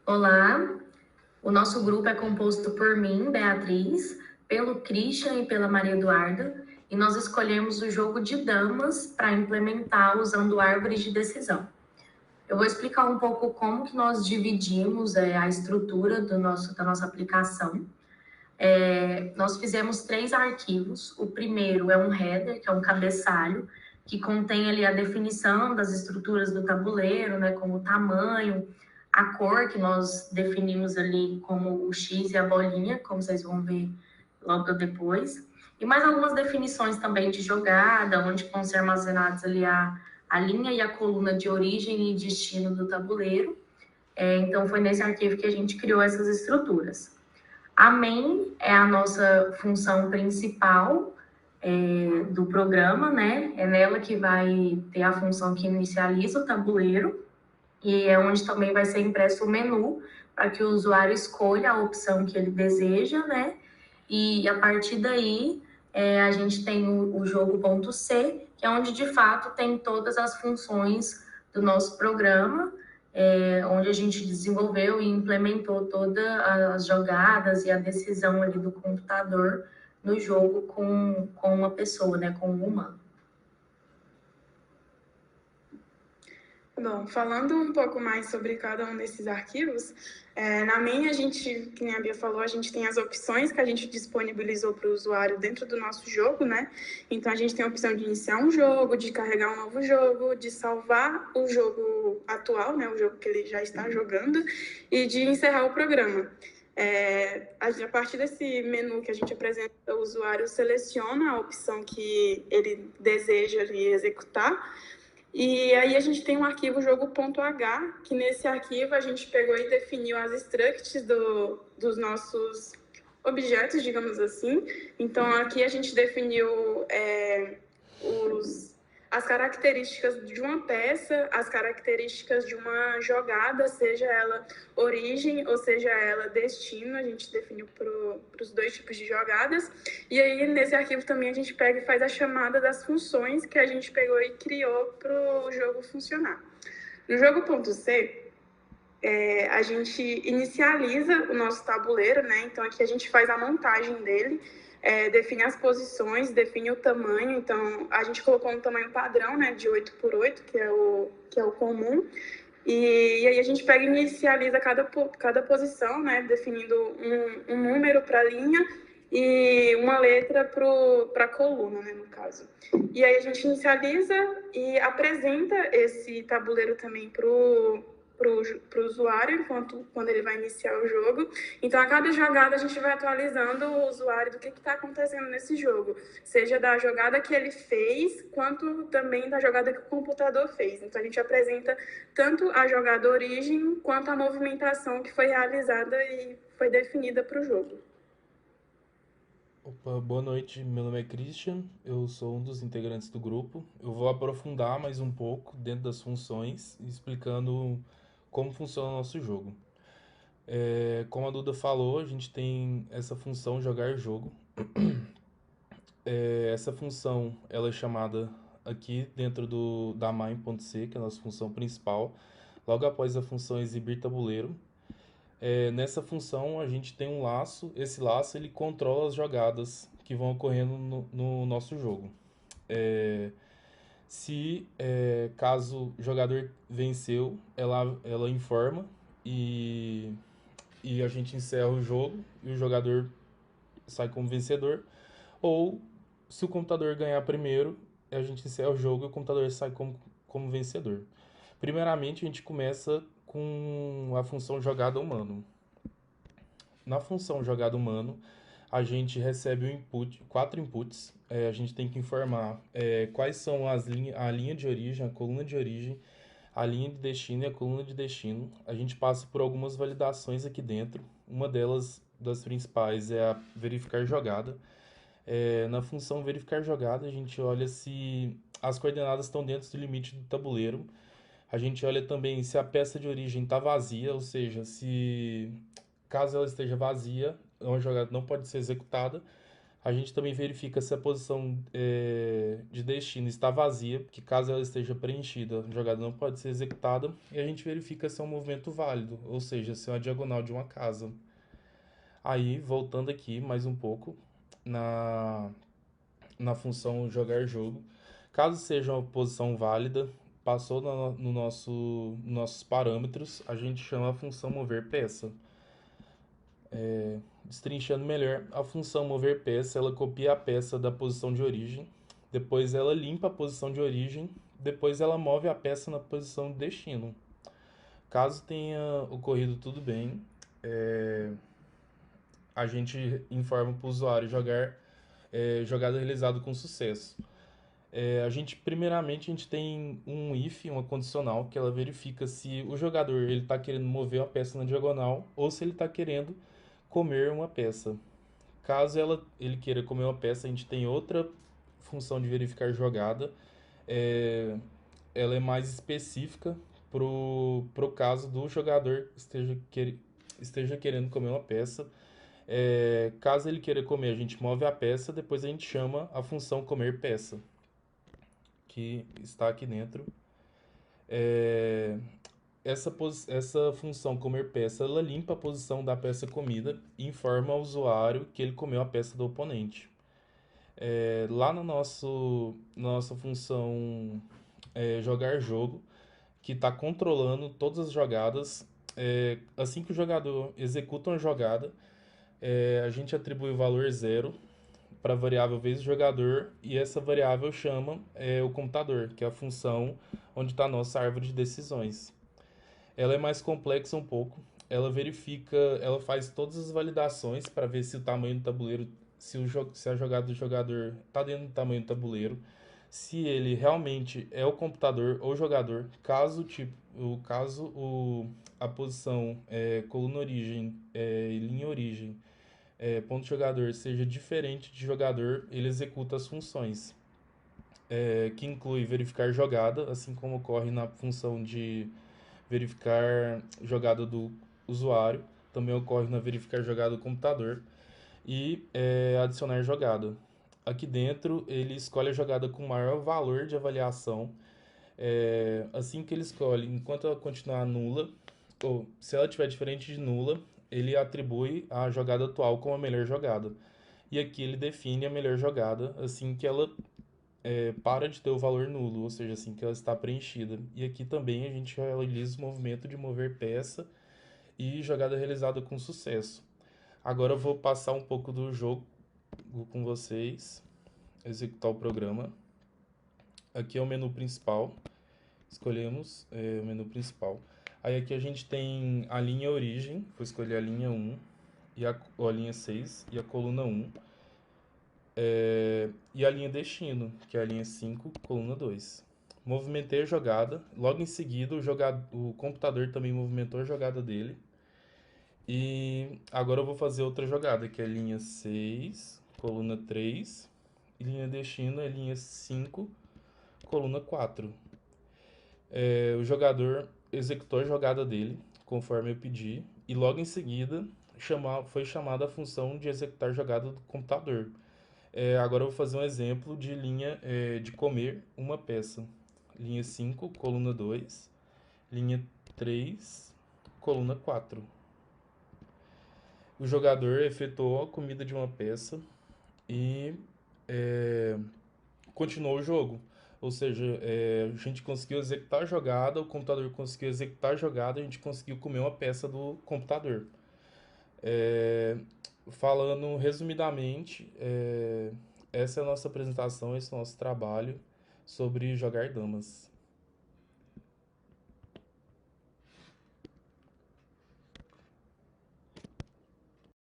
Olá, o nosso grupo é composto por mim, Beatriz, pelo Christian e pela Maria Eduarda, e nós escolhemos o jogo de damas para implementar usando árvores de decisão. Eu vou explicar um pouco como que nós dividimos a estrutura da nossa aplicação. Nós fizemos 3 arquivos. O primeiro é um header, que é um cabeçalho, que contém ali a definição das estruturas do tabuleiro, né, como o tamanho, a cor, que nós definimos ali como o X e a bolinha, como vocês vão ver logo depois. E mais algumas definições também de jogada, onde vão ser armazenados ali a linha e a coluna de origem e destino do tabuleiro. Então, foi nesse arquivo que a gente criou essas estruturas. A main é a nossa função principal do programa, né? É nela que vai ter a função que inicializa o tabuleiro e é onde também vai ser impresso o menu para que o usuário escolha a opção que ele deseja, né? E a partir daí a gente tem o jogo.c, que é onde de fato tem todas as funções do nosso programa, onde a gente desenvolveu e implementou todas as jogadas e a decisão ali do computador no jogo com uma pessoa, né, com um humano. Bom, falando um pouco mais sobre cada um desses arquivos, na main a gente, como a Bia falou, a gente tem as opções que a gente disponibilizou para o usuário dentro do nosso jogo, né? Então a gente tem a opção de iniciar um jogo, de carregar um novo jogo, de salvar o jogo atual, né? O jogo que ele já está jogando, e de encerrar o programa. A partir desse menu que a gente apresenta, o usuário seleciona a opção que ele deseja ali executar. E aí a gente tem um arquivo jogo.h, que nesse arquivo a gente pegou e definiu as structs dos nossos objetos, digamos assim. Então aqui a gente definiu as características de uma peça, as características de uma jogada, seja ela origem ou seja ela destino, a gente definiu para os 2 tipos de jogadas. E aí, nesse arquivo também, a gente pega e faz a chamada das funções que a gente pegou e criou para o jogo funcionar. No jogo.c, a gente inicializa o nosso tabuleiro, né? Então, aqui a gente faz a montagem dele, define as posições, define o tamanho. Então, a gente colocou um tamanho padrão, né, de 8x8, que é o comum. E aí a gente pega e inicializa cada posição, né, definindo um número para a linha e uma letra para a coluna, né, no caso. E aí a gente inicializa e apresenta esse tabuleiro também para o usuário quando ele vai iniciar o jogo. Então, a cada jogada, a gente vai atualizando o usuário do que está acontecendo nesse jogo, seja da jogada que ele fez, quanto também da jogada que o computador fez. Então, a gente apresenta tanto a jogada origem, quanto a movimentação que foi realizada e foi definida para o jogo. Opa, boa noite. Meu nome é Christian, eu sou um dos integrantes do grupo. Eu vou aprofundar mais um pouco dentro das funções, explicando como funciona o nosso jogo. Como a Duda falou, a gente tem essa função jogar jogo. Essa função ela é chamada aqui dentro da main.c, que é a nossa função principal, logo após a função exibir tabuleiro. Nessa função a gente tem um laço, esse laço ele controla as jogadas que vão ocorrendo no nosso jogo. Caso o jogador venceu, ela informa e a gente encerra o jogo e o jogador sai como vencedor. Ou se o computador ganhar primeiro, a gente encerra o jogo e o computador sai como vencedor. Primeiramente a gente começa com a função jogada humano. Na função jogada humano, a gente recebe 4 inputs. A gente tem que informar quais são a linha de origem, a coluna de origem, a linha de destino e a coluna de destino. A gente passa por algumas validações aqui dentro. Uma das principais é a verificar jogada. Na função verificar jogada, a gente olha se as coordenadas estão dentro do limite do tabuleiro. A gente olha também se a peça de origem está vazia, ou seja, se caso ela esteja vazia, uma jogada não pode ser executada. A gente também verifica se a posição de destino está vazia, porque caso ela esteja preenchida, a jogada não pode ser executada. E a gente verifica se é um movimento válido, ou seja, se é uma diagonal de uma casa. Aí, voltando aqui mais um pouco na, na função jogar jogo, caso seja uma posição válida, passou no nossos parâmetros, a gente chama a função mover peça. Destrinchando melhor, a função mover peça, ela copia a peça da posição de origem, depois ela limpa a posição de origem, depois ela move a peça na posição de destino. Caso tenha ocorrido tudo bem, a gente informa para o usuário jogar jogada realizada com sucesso. Primeiramente, a gente tem um if, uma condicional, que ela verifica se o jogador ele está querendo mover uma peça na diagonal ou se ele está querendo comer uma peça. Caso ele queira comer uma peça, a gente tem outra função de verificar jogada. Ela é mais específica pro caso do jogador esteja querendo comer uma peça. Caso ele queira comer, a gente move a peça, depois a gente chama a função comer peça, que está aqui dentro. Essa função comer peça, ela limpa a posição da peça comida e informa ao usuário que ele comeu a peça do oponente. Lá no nossa função jogar jogo, que está controlando todas as jogadas, assim que o jogador executa uma jogada, a gente atribui o valor 0 para a variável vezes jogador, e essa variável chama o computador, que é a função onde está a nossa árvore de decisões. Ela é mais complexa um pouco. Ela faz todas as validações para ver se o tamanho do tabuleiro, se a jogada do jogador está dentro do tamanho do tabuleiro, se ele realmente é o computador ou jogador, a posição coluna origem e linha origem, ponto jogador seja diferente de jogador, ele executa as funções, que inclui verificar jogada, assim como ocorre na função de verificar jogada do usuário, também ocorre na verificar jogada do computador, e adicionar jogada. Aqui dentro ele escolhe a jogada com maior valor de avaliação. Assim que ele escolhe, enquanto ela continuar nula, ou se ela estiver diferente de nula, ele atribui a jogada atual como a melhor jogada. E aqui ele define a melhor jogada assim que ela para de ter o valor nulo, ou seja, assim que ela está preenchida. E aqui também a gente realiza o movimento de mover peça e jogada realizada com sucesso. Agora eu vou passar um pouco do jogo com vocês, executar o programa. Aqui é o menu principal, escolhemos o menu principal. Aí aqui a gente tem a linha origem, vou escolher a linha 1, ou a linha 6 e a coluna 1. E a linha destino, que é a linha 5, coluna 2. Movimentei a jogada, logo em seguida o computador também movimentou a jogada dele. E agora eu vou fazer outra jogada, que é a linha 6, coluna 3, e linha destino é linha 5, coluna 4. O jogador executou a jogada dele, conforme eu pedi, e logo em seguida foi chamada a função de executar jogada do computador. Agora eu vou fazer um exemplo de linha de comer uma peça. Linha 5, coluna 2, linha 3, coluna 4. O jogador efetuou a comida de uma peça e continuou o jogo. Ou seja, a gente conseguiu executar a jogada, o computador conseguiu executar a jogada, a gente conseguiu comer uma peça do computador. Falando resumidamente, essa é a nossa apresentação, esse é o nosso trabalho sobre jogar damas.